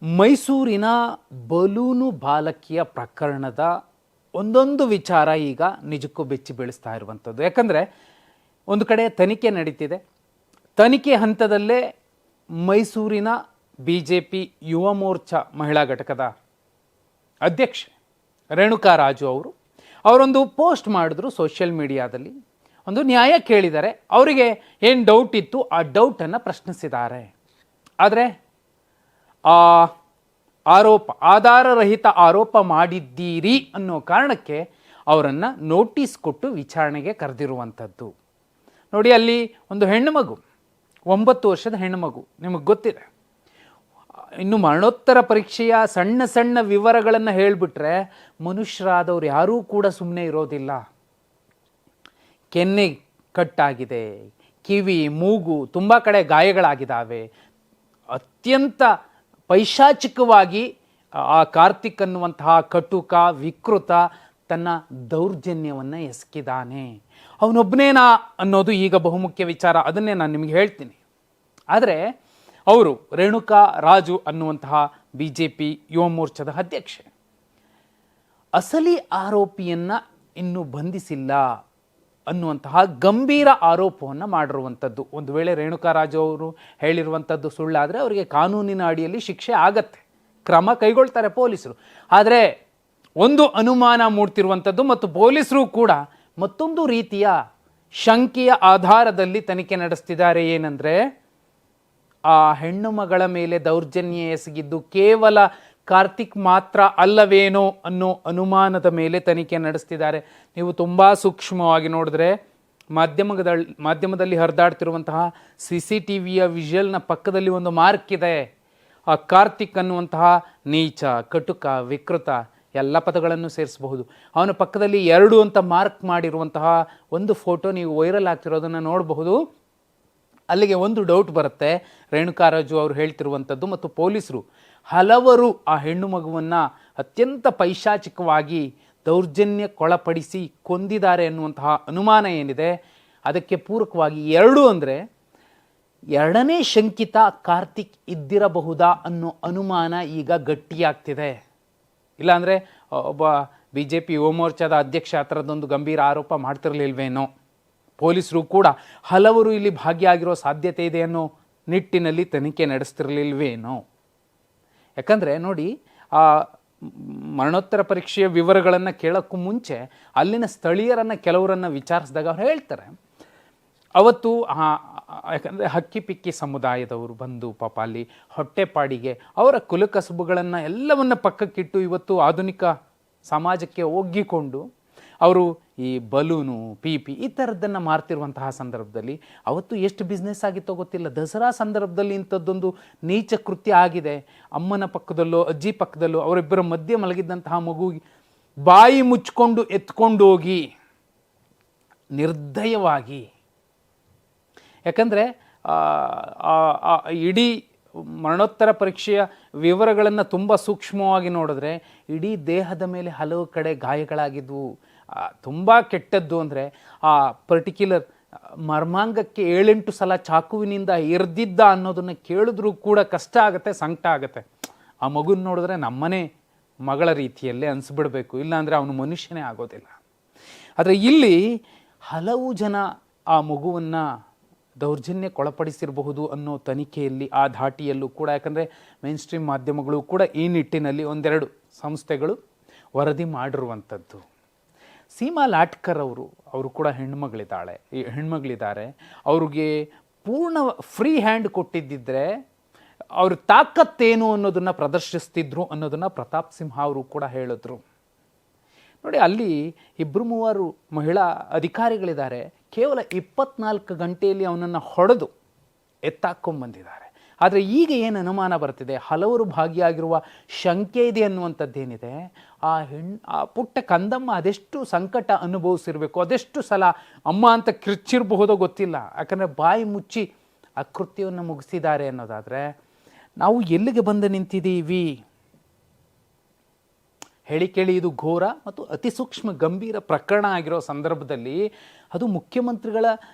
ಮೈಸೂರಿನ ಬಲೂನು ಬಾಲಕಿಯ ಪ್ರಕರಣದ ಒಂದೊಂದು ವಿಚಾರ ಈಗ ನಿಜಕ್ಕೂ ಬೆಚ್ಚಿ ಬೀಳಿಸ್ತಾ ಇರುವಂಥದ್ದು. ಯಾಕಂದರೆ ಒಂದು ಕಡೆ ತನಿಖೆ ನಡೀತಿದೆ. ತನಿಖೆ ಹಂತದಲ್ಲೇ ಮೈಸೂರಿನ BJP ಯುವ ಮೋರ್ಚಾ ಮಹಿಳಾ ಘಟಕದ ಅಧ್ಯಕ್ಷೆ ರೇಣುಕಾ ರಾಜು ಅವರೊಂದು ಪೋಸ್ಟ್ ಮಾಡಿದ್ರು ಸೋಷಿಯಲ್ ಮೀಡಿಯಾದಲ್ಲಿ. ಒಂದು ನ್ಯಾಯ ಕೇಳಿದ್ದಾರೆ. ಅವರಿಗೆ ಏನು ಡೌಟ್ ಇತ್ತು ಆ ಡೌಟನ್ನು ಪ್ರಶ್ನಿಸಿದ್ದಾರೆ. ಆದರೆ ಆಧಾರರಹಿತ ಆರೋಪ ಮಾಡಿದ್ದೀರಿ ಅನ್ನೋ ಕಾರಣಕ್ಕೆ ಅವರನ್ನು ನೋಟಿಸ್ ಕೊಟ್ಟು ವಿಚಾರಣೆಗೆ ಕರೆದಿರುವಂಥದ್ದು. ನೋಡಿ, ಅಲ್ಲಿ ಒಂದು ಹೆಣ್ಣು ಮಗು, 9 ವರ್ಷದ ಹೆಣ್ಣು ಮಗು, ನಿಮಗೆ ಗೊತ್ತಿದೆ. ಇನ್ನು ಮರಣೋತ್ತರ ಪರೀಕ್ಷೆಯ ಸಣ್ಣ ಸಣ್ಣ ವಿವರಗಳನ್ನು ಹೇಳಿಬಿಟ್ರೆ ಮನುಷ್ಯರಾದವ್ರು ಯಾರೂ ಕೂಡ ಸುಮ್ಮನೆ ಇರೋದಿಲ್ಲ. ಕೆನ್ನೆ ಕಟ್ಟಾಗಿದೆ, ಕಿವಿ, ಮೂಗು ತುಂಬ ಕಡೆ ಗಾಯಗಳಾಗಿದ್ದಾವೆ. ಅತ್ಯಂತ ಪೈಶಾಚಿಕವಾಗಿ ಆ ಕಾರ್ತಿಕ್ ಅನ್ನುವಂತಹ ಕಟುಕ ವಿಕೃತ ತನ್ನ ದೌರ್ಜನ್ಯವನ್ನು ಎಸಗಿದಾನೆ. ಅವನೊಬ್ಬನೇನಾ ಅನ್ನೋದು ಈಗ ಬಹುಮುಖ್ಯ ವಿಚಾರ. ಅದನ್ನೇ ನಾನು ನಿಮಗೆ ಹೇಳ್ತೀನಿ. ಆದರೆ ಅವರು ರೇಣುಕಾ ರಾಜು ಅನ್ನುವಂತಹ BJP ಯುವ ಮೋರ್ಚಾದ ಅಧ್ಯಕ್ಷೆ ಅಸಲಿ ಆರೋಪಿಯನ್ನು ಇನ್ನೂ ಬಂಧಿಸಿಲ್ಲ ಅನ್ನುವಂತಹ ಗಂಭೀರ ಆರೋಪವನ್ನು ಮಾಡಿರುವಂಥದ್ದು. ಒಂದು ವೇಳೆ ರೇಣುಕಾ ರಾಜು ಅವರು ಹೇಳಿರುವಂಥದ್ದು ಸುಳ್ಳಾದರೆ ಅವರಿಗೆ ಕಾನೂನಿನ ಅಡಿಯಲ್ಲಿ ಶಿಕ್ಷೆ ಆಗತ್ತೆ, ಕ್ರಮ ಕೈಗೊಳ್ತಾರೆ ಪೊಲೀಸರು. ಆದರೆ ಒಂದು ಅನುಮಾನ ಮೂಡ್ತಿರುವಂಥದ್ದು ಮತ್ತು ಪೊಲೀಸರು ಕೂಡ ಮತ್ತೊಂದು ರೀತಿಯ ಶಂಕೆಯ ಆಧಾರದಲ್ಲಿ ತನಿಖೆ ನಡೆಸ್ತಿದ್ದಾರೆ. ಏನಂದರೆ, ಆ ಹೆಣ್ಣು ಮಗಳ ಮೇಲೆ ದೌರ್ಜನ್ಯ ಎಸಗಿದ್ದು ಕೇವಲ ಕಾರ್ತಿಕ್ ಮಾತ್ರ ಅಲ್ಲವೇನೋ ಅನ್ನೋ ಅನುಮಾನದ ಮೇಲೆ ತನಿಖೆ ನಡೆಸ್ತಿದ್ದಾರೆ. ನೀವು ತುಂಬ ಸೂಕ್ಷ್ಮವಾಗಿ ನೋಡಿದ್ರೆ ಮಾಧ್ಯಮದಲ್ಲಿ ಹರಿದಾಡ್ತಿರುವಂತಹ CCTVಯ ವಿಜುವಲ್ನ ಪಕ್ಕದಲ್ಲಿ ಒಂದು ಮಾರ್ಕ್ ಇದೆ. ಆ ಕಾರ್ತಿಕ್ ಅನ್ನುವಂತಹ ನೀಚ, ಕಟುಕ, ವಿಕೃತ ಎಲ್ಲ ಪದಗಳನ್ನು ಸೇರಿಸಬಹುದು. ಅವನ ಪಕ್ಕದಲ್ಲಿ 2 ಅಂತ ಮಾರ್ಕ್ ಮಾಡಿರುವಂತಹ ಒಂದು ಫೋಟೋ ನೀವು ವೈರಲ್ ಆಗ್ತಿರೋದನ್ನು ನೋಡಬಹುದು. ಅಲ್ಲಿಗೆ ಒಂದು ಡೌಟ್ ಬರುತ್ತೆ. ರೇಣುಕಾ ರಾಜು ಅವರು ಹೇಳ್ತಿರುವಂಥದ್ದು ಮತ್ತು ಪೊಲೀಸರು ಹಲವರು ಆ ಹೆಣ್ಣು ಮಗುವನ್ನು ಅತ್ಯಂತ ಪೈಶಾಚಿಕವಾಗಿ ದೌರ್ಜನ್ಯಕ್ಕೊಳಪಡಿಸಿ ಕೊಂದಿದ್ದಾರೆ ಅನ್ನುವಂತಹ ಅನುಮಾನ ಏನಿದೆ, ಅದಕ್ಕೆ ಪೂರಕವಾಗಿ 2 ಅಂದರೆ 2ನೇ ಶಂಕಿತ ಕಾರ್ತಿಕ್ ಇದ್ದಿರಬಹುದಾ ಅನ್ನೋ ಅನುಮಾನ ಈಗ ಗಟ್ಟಿಯಾಗ್ತಿದೆ. ಇಲ್ಲಾಂದರೆ ಒಬ್ಬ BJP ಯುವ ಮೋರ್ಚಾದ ಅಧ್ಯಕ್ಷ ಆ ಥರದ್ದೊಂದು ಗಂಭೀರ ಆರೋಪ ಮಾಡ್ತಿರ್ಲಿಲ್ವೇನೋ. ಪೊಲೀಸರು ಕೂಡ ಹಲವರು ಇಲ್ಲಿ ಭಾಗಿಯಾಗಿರೋ ಸಾಧ್ಯತೆ ಇದೆ ಅನ್ನೋ ನಿಟ್ಟಿನಲ್ಲಿ ತನಿಖೆ ನಡೆಸ್ತಿರ್ಲಿಲ್ವೇನೋ. ಯಾಕಂದರೆ ನೋಡಿ, ಆ ಮರಣೋತ್ತರ ಪರೀಕ್ಷೆಯ ವಿವರಗಳನ್ನು ಕೇಳೋಕ್ಕೂ ಮುಂಚೆ ಅಲ್ಲಿನ ಸ್ಥಳೀಯರನ್ನು ಕೆಲವರನ್ನು ವಿಚಾರಿಸಿದಾಗ ಅವ್ರು ಹೇಳ್ತಾರೆ, ಅವತ್ತು ಯಾಕಂದರೆ ಹಕ್ಕಿ ಪಿಕ್ಕಿ ಸಮುದಾಯದವರು ಬಂದು ಪಾಪ ಅಲ್ಲಿ ಹೊಟ್ಟೆಪಾಡಿಗೆ ಅವರ ಕುಲಕಸಬುಗಳನ್ನು ಎಲ್ಲವನ್ನ ಪಕ್ಕಕ್ಕಿಟ್ಟು ಇವತ್ತು ಆಧುನಿಕ ಸಮಾಜಕ್ಕೆ ಒಗ್ಗಿಕೊಂಡು ಅವರು ಈ ಬಲೂನು, PP ಈ ಥರದ್ದನ್ನು ಮಾರ್ತಿರುವಂತಹ ಸಂದರ್ಭದಲ್ಲಿ ಅವತ್ತು ಎಷ್ಟು ಬಿಸ್ನೆಸ್ ಆಗಿತ್ತೋ ಗೊತ್ತಿಲ್ಲ. ದಸರಾ ಸಂದರ್ಭದಲ್ಲಿ ಇಂಥದ್ದೊಂದು ನೀಚ ಕೃತ್ಯ ಆಗಿದೆ. ಅಮ್ಮನ ಪಕ್ಕದಲ್ಲೋ ಅಜ್ಜಿ ಪಕ್ಕದಲ್ಲೋ ಅವರಿಬ್ಬರ ಮಧ್ಯೆ ಮಲಗಿದ್ದಂತಹ ಮಗು ಬಾಯಿ ಮುಚ್ಕೊಂಡು ಎತ್ಕೊಂಡು ಹೋಗಿ ನಿರ್ದಯವಾಗಿ, ಯಾಕಂದರೆ ಇಡೀ ಮರಣೋತ್ತರ ಪರೀಕ್ಷೆಯ ವಿವರಗಳನ್ನು ತುಂಬ ಸೂಕ್ಷ್ಮವಾಗಿ ನೋಡಿದ್ರೆ ಇಡೀ ದೇಹದ ಮೇಲೆ ಹಲವು ಕಡೆ ಗಾಯಗಳಾಗಿದ್ವು. ತುಂಬ ಕೆಟ್ಟದ್ದು ಅಂದರೆ ಆ ಪರ್ಟಿಕ್ಯುಲರ್ ಮರ್ಮಾಂಗಕ್ಕೆ 7-8 ಸಲ ಚಾಕುವಿನಿಂದ ಇರ್ದಿದ್ದ ಅನ್ನೋದನ್ನು ಕೇಳಿದ್ರೂ ಕೂಡ ಕಷ್ಟ ಆಗುತ್ತೆ, ಸಂಕಟ ಆಗುತ್ತೆ. ಆ ಮಗುನ ನೋಡಿದ್ರೆ ನಮ್ಮನೆ ಮಗಳ ರೀತಿಯಲ್ಲೇ ಅನಿಸ್ಬಿಡ್ಬೇಕು, ಇಲ್ಲಾಂದರೆ ಅವನು ಮನುಷ್ಯನೇ ಆಗೋದಿಲ್ಲ. ಆದರೆ ಇಲ್ಲಿ ಹಲವು ಜನ ಆ ಮಗುವನ್ನು ದೌರ್ಜನ್ಯಕ್ಕೊಳಪಡಿಸಿರಬಹುದು ಅನ್ನೋ ತನಿಖೆಯಲ್ಲಿ ಆ ಧಾಟಿಯಲ್ಲೂ ಕೂಡ, ಯಾಕಂದರೆ ಮೇನ್ ಸ್ಟ್ರೀಮ್ ಮಾಧ್ಯಮಗಳು ಕೂಡ ಈ ನಿಟ್ಟಿನಲ್ಲಿ 1-2 ಸಂಸ್ಥೆಗಳು ವರದಿ ಮಾಡಿರುವಂಥದ್ದು. ಸೀಮಾ ಲಾಟ್ಕರ್ ಅವರು ಕೂಡ ಹೆಣ್ಮಗಳಿದ್ದಾರೆ. ಅವ್ರಿಗೆ ಪೂರ್ಣ ಫ್ರೀ ಹ್ಯಾಂಡ್ ಕೊಟ್ಟಿದ್ದಿದ್ರೆ ಅವ್ರ ತಾಕತ್ತೇನು ಅನ್ನೋದನ್ನು ಪ್ರದರ್ಶಿಸ್ತಿದ್ರು ಅನ್ನೋದನ್ನು ಪ್ರತಾಪ್ ಸಿಂಹ ಅವರು ಕೂಡ ಹೇಳಿದ್ರು. ನೋಡಿ, ಅಲ್ಲಿ 2-3 ಮಹಿಳಾ ಅಧಿಕಾರಿಗಳಿದ್ದಾರೆ. ಕೇವಲ 24 ಗಂಟೆಯಲ್ಲಿ ಅವನನ್ನು ಹೊಡೆದು ಎತ್ತಾಕೊಂಡ್ಬಂದಿದ್ದಾರೆ. ಆದರೆ ಈಗ ಏನು ಅನುಮಾನ ಬರ್ತಿದೆ, ಹಲವರು ಭಾಗಿಯಾಗಿರುವ ಶಂಕೆ ಇದೆ ಅನ್ನುವಂಥದ್ದೇನಿದೆ, ಆ ಪುಟ್ಟ ಕಂದಮ್ಮ ಅದೆಷ್ಟು ಸಂಕಟ ಅನುಭವಿಸಿರಬೇಕು, ಅದೆಷ್ಟು ಸಲ ಅಮ್ಮ ಅಂತ ಕಿರ್ಚಿರಬಹುದೋ ಗೊತ್ತಿಲ್ಲ. ಯಾಕಂದರೆ ಬಾಯಿ ಮುಚ್ಚಿ ಆ ಕೃತ್ಯವನ್ನು ಮುಗಿಸಿದ್ದಾರೆ ಅನ್ನೋದಾದರೆ ನಾವು ಎಲ್ಲಿಗೆ ಬಂದು ನಿಂತಿದ್ದೀವಿ? ಹೇಳಿ ಕೇಳಿ ಇದು ಘೋರ ಮತ್ತು ಅತಿ ಸೂಕ್ಷ್ಮ ಗಂಭೀರ ಪ್ರಕರಣ ಆಗಿರೋ ಸಂದರ್ಭದಲ್ಲಿ ಅದು ಮುಖ್ಯಮಂತ್ರಿಗಳ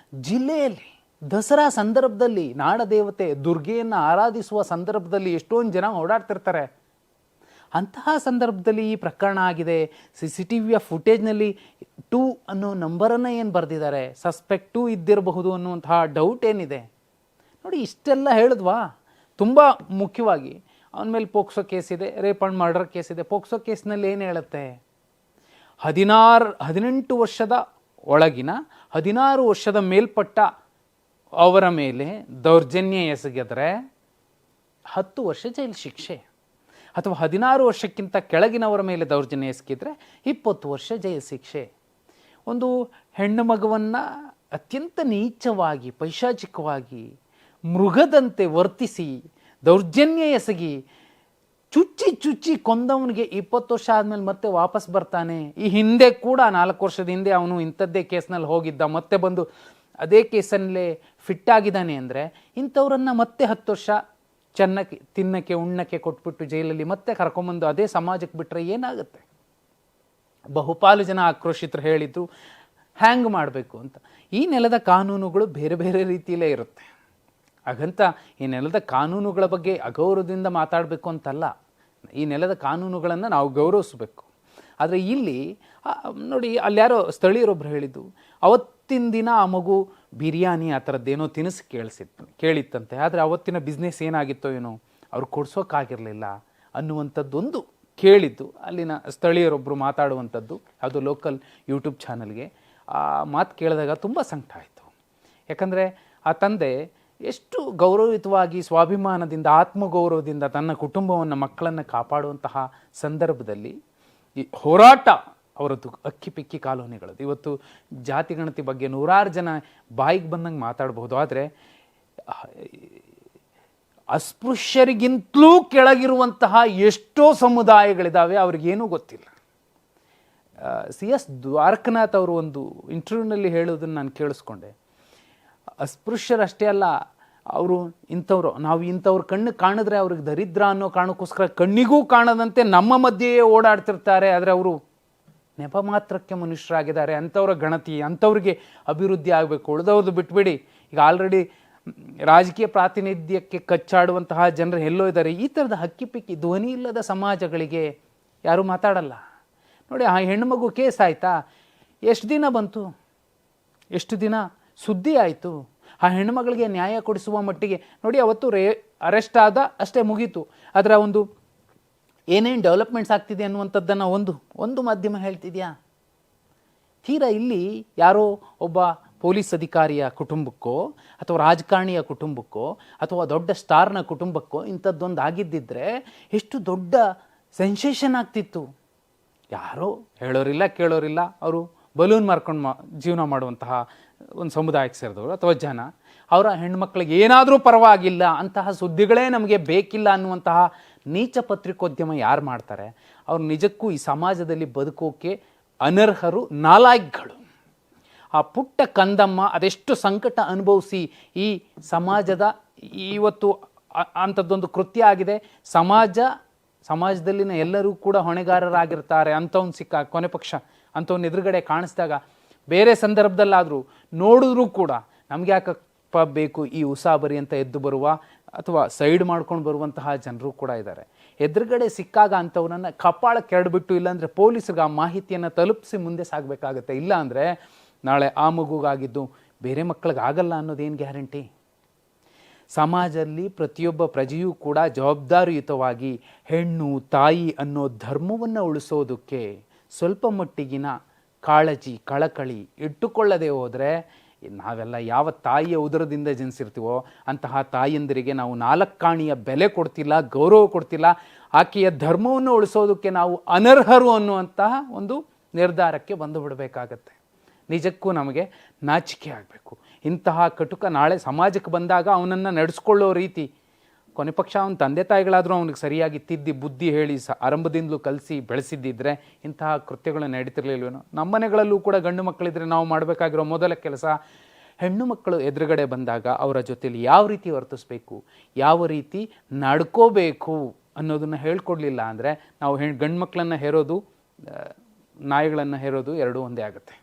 ಜಿಲ್ಲೆಯಲ್ಲಿ ದಸರಾ ಸಂದರ್ಭದಲ್ಲಿ ನಾಡದೇವತೆ ದುರ್ಗೆಯನ್ನು ಆರಾಧಿಸುವ ಸಂದರ್ಭದಲ್ಲಿ ಎಷ್ಟೊಂದು ಜನ ಓಡಾಡ್ತಿರ್ತಾರೆ. ಅಂತಹ ಸಂದರ್ಭದಲ್ಲಿ ಈ ಪ್ರಕರಣ ಆಗಿದೆ. CCTVಯ ಫುಟೇಜ್ನಲ್ಲಿ 2 ಅನ್ನೋ ನಂಬರನ್ನು ಏನು ಬರೆದಿದ್ದಾರೆ, ಸಸ್ಪೆಕ್ಟ್ 2 ಇದ್ದಿರಬಹುದು ಅನ್ನುವಂತಹ ಡೌಟ್ ಏನಿದೆ ನೋಡಿ. ಇಷ್ಟೆಲ್ಲ ಹೇಳಿದ್ವಾ? ತುಂಬ ಮುಖ್ಯವಾಗಿ ಅವನ ಮೇಲೆ ಪೋಕ್ಸೋ ಕೇಸ್ ಇದೆ, ರೇಪ್ ಆ್ಯಂಡ್ ಮರ್ಡರ್ ಕೇಸ್ ಇದೆ. ಪೋಕ್ಸೋ ಕೇಸ್ನಲ್ಲಿ ಏನು ಹೇಳುತ್ತೆ, 18 ವರ್ಷದ ಒಳಗಿನ 16 ವರ್ಷದ ಮೇಲ್ಪಟ್ಟ ಅವರ ಮೇಲೆ ದೌರ್ಜನ್ಯ ಎಸಗಿದ್ರೆ 10 ವರ್ಷ ಜೈಲು ಶಿಕ್ಷೆ, ಅಥವಾ 16 ವರ್ಷಕ್ಕಿಂತ ಕೆಳಗಿನವರ ಮೇಲೆ ದೌರ್ಜನ್ಯ ಎಸಗಿದ್ರೆ 20 ವರ್ಷ ಜೈಲು ಶಿಕ್ಷೆ. ಒಂದು ಹೆಣ್ಣು ಮಗುವನ್ನು ಅತ್ಯಂತ ನೀಚವಾಗಿ, ಪೈಶಾಚಿಕವಾಗಿ, ಮೃಗದಂತೆ ವರ್ತಿಸಿ ದೌರ್ಜನ್ಯ ಎಸಗಿ ಚುಚ್ಚಿ ಕೊಂದವನಿಗೆ 20 ವರ್ಷ ಆದಮೇಲೆ ಮತ್ತೆ ವಾಪಸ್ ಬರ್ತಾನೆ. ಈ ಹಿಂದೆ ಕೂಡ 4 ವರ್ಷದ ಹಿಂದೆ ಅವನು ಇಂಥದ್ದೇ ಕೇಸ್ನಲ್ಲಿ ಹೋಗಿದ್ದ, ಮತ್ತೆ ಬಂದು ಅದೇ ಕೇಸಲ್ಲೇ ಫಿಟ್ ಆಗಿದ್ದಾನೆ ಅಂದರೆ ಇಂಥವ್ರನ್ನ ಮತ್ತೆ 10 ವರ್ಷ ಚೆನ್ನಾಗಿ ತಿನ್ನಕ್ಕೆ ಉಣ್ಣಕ್ಕೆ ಕೊಟ್ಬಿಟ್ಟು ಜೈಲಲ್ಲಿ ಮತ್ತೆ ಕರ್ಕೊಂಬಂದು ಅದೇ ಸಮಾಜಕ್ಕೆ ಬಿಟ್ಟರೆ ಏನಾಗುತ್ತೆ? ಬಹುಪಾಲು ಜನ ಆಕ್ರೋಶಿತರು ಹೇಳಿದ್ರು ಹ್ಯಾಂಗ್ ಮಾಡಬೇಕು ಅಂತ. ಈ ನೆಲದ ಕಾನೂನುಗಳು ಬೇರೆ ಬೇರೆ ರೀತಿಯಲ್ಲೇ ಇರುತ್ತೆ. ಹಾಗಂತ ಈ ನೆಲದ ಕಾನೂನುಗಳ ಬಗ್ಗೆ ಅಗೌರವದಿಂದ ಮಾತಾಡಬೇಕು ಅಂತಲ್ಲ. ಈ ನೆಲದ ಕಾನೂನುಗಳನ್ನು ನಾವು ಗೌರವಿಸಬೇಕು. ಆದರೆ ಇಲ್ಲಿ ನೋಡಿ, ಅಲ್ಯಾರೋ ಸ್ಥಳೀಯರೊಬ್ಬರು ಹೇಳಿದ್ದು, ಅವತ್ತಿನ ದಿನ ಆ ಮಗು ಬಿರಿಯಾನಿ ಆ ಥರದ್ದೇನೋ ತಿನಿಸು ಕೇಳಿತ್ತಂತೆ. ಆದರೆ ಅವತ್ತಿನ ಬಿಸ್ನೆಸ್ ಏನಾಗಿತ್ತೋ ಏನೋ ಅವ್ರು ಕೊಡ್ಸೋಕ್ಕಾಗಿರಲಿಲ್ಲ ಅನ್ನುವಂಥದ್ದೊಂದು ಕೇಳಿದ್ದು ಅಲ್ಲಿನ ಸ್ಥಳೀಯರೊಬ್ಬರು ಮಾತಾಡುವಂಥದ್ದು. ಅದು ಲೋಕಲ್ ಯೂಟ್ಯೂಬ್ ಚಾನಲ್ಗೆ. ಆ ಮಾತು ಕೇಳಿದಾಗ ತುಂಬ ಸಂಕಟ ಆಯಿತು. ಯಾಕಂದರೆ ಆ ತಂದೆ ಎಷ್ಟು ಗೌರವಯುತವಾಗಿ, ಸ್ವಾಭಿಮಾನದಿಂದ, ಆತ್ಮಗೌರವದಿಂದ ತನ್ನ ಕುಟುಂಬವನ್ನು, ಮಕ್ಕಳನ್ನು ಕಾಪಾಡುವಂತಹ ಸಂದರ್ಭದಲ್ಲಿ ಈ ಹೋರಾಟ ಅವರದ್ದು ಅಕ್ಕಿಪಿಕ್ಕಿ ಕಾಲೋನಿಗಳದ್ದು. ಇವತ್ತು ಜಾತಿ ಗಣತಿ ಬಗ್ಗೆ ನೂರಾರು ಜನ ಬಾಯಿಗೆ ಬಂದಂಗೆ ಮಾತಾಡಬಹುದು. ಆದರೆ ಅಸ್ಪೃಶ್ಯರಿಗಿಂತಲೂ ಕೆಳಗಿರುವಂತಹ ಎಷ್ಟೋ ಸಮುದಾಯಗಳಿದ್ದಾವೆ, ಅವ್ರಿಗೇನೂ ಗೊತ್ತಿಲ್ಲ. CS ದ್ವಾರಕನಾಥ್ ಅವರು ಒಂದು ಇಂಟರ್ವ್ಯೂನಲ್ಲಿ ಹೇಳೋದನ್ನು ನಾನು ಕೇಳಿಸ್ಕೊಂಡೆ. ಅಸ್ಪೃಶ್ಯರಷ್ಟೇ ಅಲ್ಲ, ಅವರು ನಾವು ಇಂಥವ್ರ ಕಣ್ಣು ಕಾಣಿದ್ರೆ ಅವ್ರಿಗೆ ದರಿದ್ರ ಅನ್ನೋ ಕಾರಣಕ್ಕೋಸ್ಕರ ಕಣ್ಣಿಗೂ ಕಾಣದಂತೆ ನಮ್ಮ ಮಧ್ಯೆಯೇ ಓಡಾಡ್ತಿರ್ತಾರೆ. ಆದರೆ ಅವರು ನೆಪ ಮಾತ್ರಕ್ಕೆ ಮನುಷ್ಯರಾಗಿದ್ದಾರೆ. ಅಂಥವ್ರ ಗಣತಿ, ಅಂಥವ್ರಿಗೆ ಅಭಿವೃದ್ಧಿ ಆಗಬೇಕು. ಉಳಿದವ್ರದ್ದು ಬಿಟ್ಬಿಡಿ. ಈಗ ಆಲ್ರೆಡಿ ರಾಜಕೀಯ ಪ್ರಾತಿನಿಧ್ಯಕ್ಕೆ ಕಚ್ಚಾಡುವಂತಹ ಜನರು ಎಲ್ಲೋ ಇದ್ದಾರೆ. ಈ ಥರದ ಹಕ್ಕಿಪಿಕ್ಕಿ ಧ್ವನಿ ಇಲ್ಲದ ಸಮಾಜಗಳಿಗೆ ಯಾರೂ ಮಾತಾಡಲ್ಲ. ನೋಡಿ, ಆ ಹೆಣ್ಣುಮಗು ಕೇಸ್ ಆಯಿತಾ, ಎಷ್ಟು ದಿನ ಬಂತು, ಎಷ್ಟು ದಿನ ಸುದ್ದಿ ಆಯಿತು. ಆ ಹೆಣ್ಣುಮಗಳಿಗೆ ನ್ಯಾಯ ಕೊಡಿಸುವ ಮಟ್ಟಿಗೆ ನೋಡಿ, ಅವತ್ತು ಅರೆಸ್ಟ್ ಆದ ಅಷ್ಟೇ ಮುಗೀತು. ಅದರ ಒಂದು ಏನೇನು ಡೆವಲಪ್ಮೆಂಟ್ಸ್ ಆಗ್ತಿದೆ ಅನ್ನುವಂಥದ್ದನ್ನು ಒಂದು ಮಾಧ್ಯಮ ಹೇಳ್ತಿದ್ಯಾ? ತೀರಾ ಇಲ್ಲಿ ಯಾರೋ ಒಬ್ಬ ಪೊಲೀಸ್ ಅಧಿಕಾರಿಯ ಕುಟುಂಬಕ್ಕೋ ಅಥವಾ ರಾಜಕಾರಣಿಯ ಕುಟುಂಬಕ್ಕೋ ಅಥವಾ ದೊಡ್ಡ ಸ್ಟಾರ್ನ ಕುಟುಂಬಕ್ಕೋ ಇಂಥದ್ದೊಂದು ಆಗಿದ್ದಿದ್ರೆ ಎಷ್ಟು ದೊಡ್ಡ ಸೆನ್ಸೇಷನ್ ಆಗ್ತಿತ್ತು. ಯಾರೋ ಹೇಳೋರಿಲ್ಲ ಕೇಳೋರಿಲ್ಲ, ಅವರು ಬಲೂನ್ ಮಾರ್ಕೊಂಡು ಜೀವನ ಮಾಡುವಂತಹ ಒಂದು ಸಮುದಾಯಕ್ಕೆ ಸೇರಿದವರು ಅಥವಾ ಜನ, ಅವರ ಹೆಣ್ಮಕ್ಳಿಗೆ ಏನಾದರೂ ಪರವಾಗಿಲ್ಲ, ಅಂತಹ ಸುದ್ದಿಗಳೇ ನಮಗೆ ಬೇಕಿಲ್ಲ ಅನ್ನುವಂತಹ ನೀಚ ಪತ್ರಿಕೋದ್ಯಮ ಯಾರು ಮಾಡ್ತಾರೆ ಅವ್ರು ನಿಜಕ್ಕೂ ಈ ಸಮಾಜದಲ್ಲಿ ಬದುಕೋಕೆ ಅನರ್ಹರು, ನಾಲಾಯಕ್ಗಳು. ಆ ಪುಟ್ಟ ಕಂದಮ್ಮ ಅದೆಷ್ಟು ಸಂಕಟ ಅನುಭವಿಸಿ ಈ ಸಮಾಜದ ಇವತ್ತು ಅಂಥದ್ದೊಂದು ಕೃತ್ಯ ಆಗಿದೆ. ಸಮಾಜದಲ್ಲಿನ ಎಲ್ಲರೂ ಕೂಡ ಹೊಣೆಗಾರರಾಗಿರ್ತಾರೆ. ಅಂಥವ್ನು ಸಿಕ್ಕ ಕೊನೆ ಪಕ್ಷ ಅಂಥವ್ನ ಎದುರುಗಡೆ ಕಾಣಿಸಿದಾಗ ಬೇರೆ ಸಂದರ್ಭದಲ್ಲಾದರೂ ನೋಡಿದ್ರೂ ಕೂಡ ನಮ್ಗೆ ಯಾಕಪ್ಪ ಬೇಕು ಈ ಉಸಾಬರಿ ಅಂತ ಎದ್ದು ಬರುವ ಅಥವಾ ಸೈಡ್ ಮಾಡ್ಕೊಂಡು ಬರುವಂತಹ ಜನರು ಕೂಡ ಇದ್ದಾರೆ. ಎದುರುಗಡೆ ಸಿಕ್ಕಾಗ ಅಂಥವ್ರನ್ನ ಕಪಾಳ ಕೆರಡ್ಬಿಟ್ಟು, ಇಲ್ಲಾಂದರೆ ಪೊಲೀಸರಿಗೆ ಆ ಮಾಹಿತಿಯನ್ನು ತಲುಪಿಸಿ ಮುಂದೆ ಸಾಗಬೇಕಾಗತ್ತೆ. ಇಲ್ಲ ಅಂದರೆ ನಾಳೆ ಆ ಮಗುಗಾಗಿದ್ದು ಬೇರೆ ಮಕ್ಕಳಿಗಾಗಲ್ಲ ಅನ್ನೋದೇನು ಗ್ಯಾರಂಟಿ? ಸಮಾಜದಲ್ಲಿ ಪ್ರತಿಯೊಬ್ಬ ಪ್ರಜೆಯೂ ಕೂಡ ಜವಾಬ್ದಾರಿಯುತವಾಗಿ ಹೆಣ್ಣು ತಾಯಿ ಅನ್ನೋ ಧರ್ಮವನ್ನು ಉಳಿಸೋದಕ್ಕೆ ಸ್ವಲ್ಪ ಮಟ್ಟಿಗಿನ ಕಾಳಜಿ, ಕಳಕಳಿ ಇಟ್ಟುಕೊಳ್ಳದೆ ಹೋದರೆ ನಾವೆಲ್ಲ ಯಾವ ತಾಯಿಯ ಉದರದಿಂದ ಜನಿಸಿರ್ತೀವೋ ಅಂತಹ ತಾಯಿಯಂದಿರಿಗೆ ನಾವು 4 ಕಾಣಿಯ ಬೆಲೆ ಕೊಡ್ತಿಲ್ಲ, ಗೌರವ ಕೊಡ್ತಿಲ್ಲ. ಆಕೆಯ ಧರ್ಮವನ್ನು ಉಳಿಸೋದಕ್ಕೆ ನಾವು ಅನರ್ಹರು ಅನ್ನುವಂತಹ ಒಂದು ನಿರ್ಧಾರಕ್ಕೆ ಬಂದು ಬಿಡಬೇಕಾಗತ್ತೆ. ನಿಜಕ್ಕೂ ನಮಗೆ ನಾಚಿಕೆ ಆಗಬೇಕು. ಇಂತಹ ಕಟುಕ ನಾಳೆ ಸಮಾಜಕ್ಕೆ ಬಂದಾಗ ಅವನನ್ನು ನಡೆಸ್ಕೊಳ್ಳೋ ರೀತಿ, ಕೊನೆ ಪಕ್ಷ ಅವನ ತಂದೆ ತಾಯಿಗಳಾದರೂ ಅವನಿಗೆ ಸರಿಯಾಗಿ ತಿದ್ದಿ ಬುದ್ಧಿ ಹೇಳಿ ಆರಂಭದಿಂದಲೂ ಕಲಿಸಿ ಬೆಳೆಸಿದ್ದಿದ್ರೆ ಇಂತಹ ಕೃತ್ಯಗಳು ನಡೀತಿರ್ಲಿಲ್ವೇನೋ. ನಮ್ಮ ಮನೆಗಳಲ್ಲೂ ಕೂಡ ಗಂಡು ಮಕ್ಕಳಿದ್ರೆ ನಾವು ಮಾಡಬೇಕಾಗಿರೋ ಮೊದಲ ಕೆಲಸ, ಹೆಣ್ಣು ಮಕ್ಕಳು ಎದುರುಗಡೆ ಬಂದಾಗ ಅವರ ಜೊತೆಲಿ ಯಾವ ರೀತಿ ವರ್ತಿಸ್ಬೇಕು, ಯಾವ ರೀತಿ ನಡ್ಕೋಬೇಕು ಅನ್ನೋದನ್ನು ಹೇಳ್ಕೊಡ್ಲಿಲ್ಲ ಅಂದರೆ ನಾವು ಗಂಡು ಮಕ್ಕಳನ್ನು ಹೇರೋದು, ನಾಯಿಗಳನ್ನು ಹೇರೋದು ಎರಡೂ ಒಂದೇ ಆಗುತ್ತೆ.